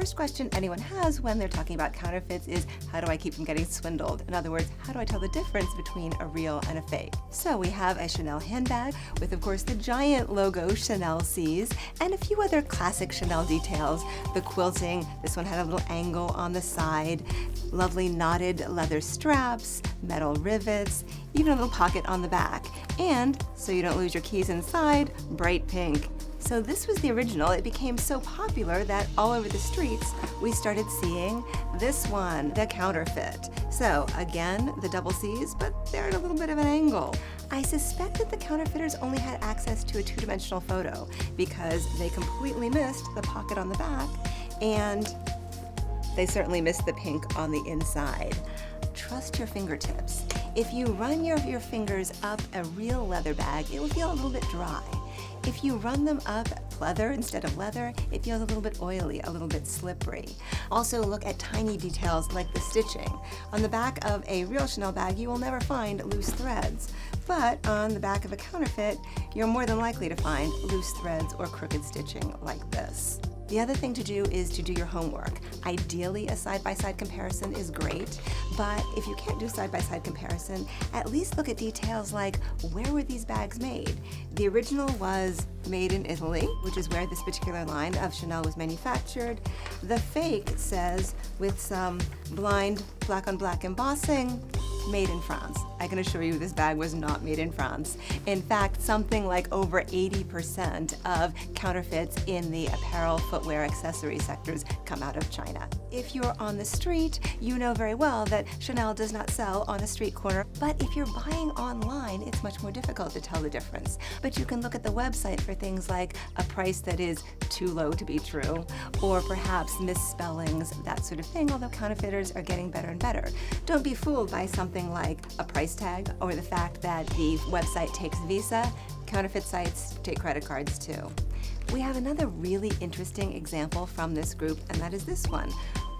first question anyone has when they're talking about counterfeits is, how do I keep from getting swindled? In other words, how do I tell the difference between a real and a fake? So we have a Chanel handbag with, of course, the giant logo Chanel sees and a few other classic Chanel details. The quilting, this one had a little angle on the side, lovely knotted leather straps, metal rivets, even a little pocket on the back. And, so you don't lose your keys inside, bright pink. So this was the original. It became so popular that all over the streets we started seeing this one, the counterfeit. So again, the double C's, but they're at a little bit of an angle. I suspect that the counterfeiters only had access to a two-dimensional photo because they completely missed the pocket on the back and they certainly missed the pink on the inside. Trust your fingertips. If you run your fingers up a real leather bag, it will feel a little bit dry. If you run them up pleather instead of leather, it feels a little bit oily, a little bit slippery. Also look at tiny details like the stitching. On the back of a real Chanel bag, you will never find loose threads. But on the back of a counterfeit, you're more than likely to find loose threads or crooked stitching like this. The other thing to do is to do your homework. Ideally, a side-by-side comparison is great, but if you can't do side-by-side comparison, at least look at details like, where were these bags made? The original was made in Italy, which is where this particular line of Chanel was manufactured. The fake says, with some blind black-on-black embossing, made in France. I can assure you this bag was not made in France. In fact, something like over 80% of counterfeits in the apparel, footwear, accessory sectors come out of China. If you're on the street, you know very well that Chanel does not sell on a street corner, but if you're buying online, it's much more difficult to tell the difference. But you can look at the website for things like a price that is too low to be true, or perhaps misspellings, that sort of thing, although counterfeiters are getting better and better. Don't be fooled by something like a price tag or the fact that the website takes Visa. Counterfeit sites take credit cards too. We have another really interesting example from this group, and that is this one.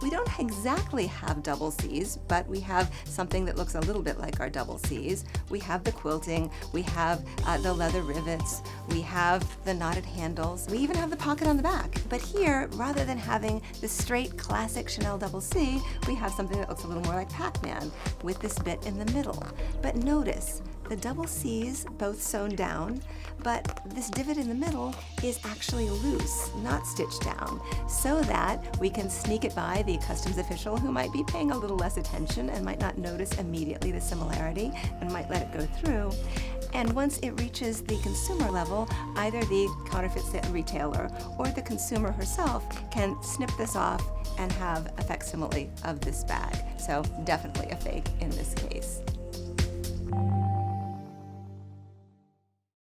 We don't exactly have double C's, but we have something that looks a little bit like our double C's. We have the quilting, we have the leather rivets, we have the knotted handles, we even have the pocket on the back. But here, rather than having the straight classic Chanel double C, we have something that looks a little more like Pac-Man with this bit in the middle. But notice, the double C's both sewn down, but this divot in the middle is actually loose, not stitched down, so that we can sneak it by the customs official who might be paying a little less attention and might not notice immediately the similarity and might let it go through. And once it reaches the consumer level, either the counterfeit retailer or the consumer herself can snip this off and have a facsimile of this bag. So definitely a fake in this case.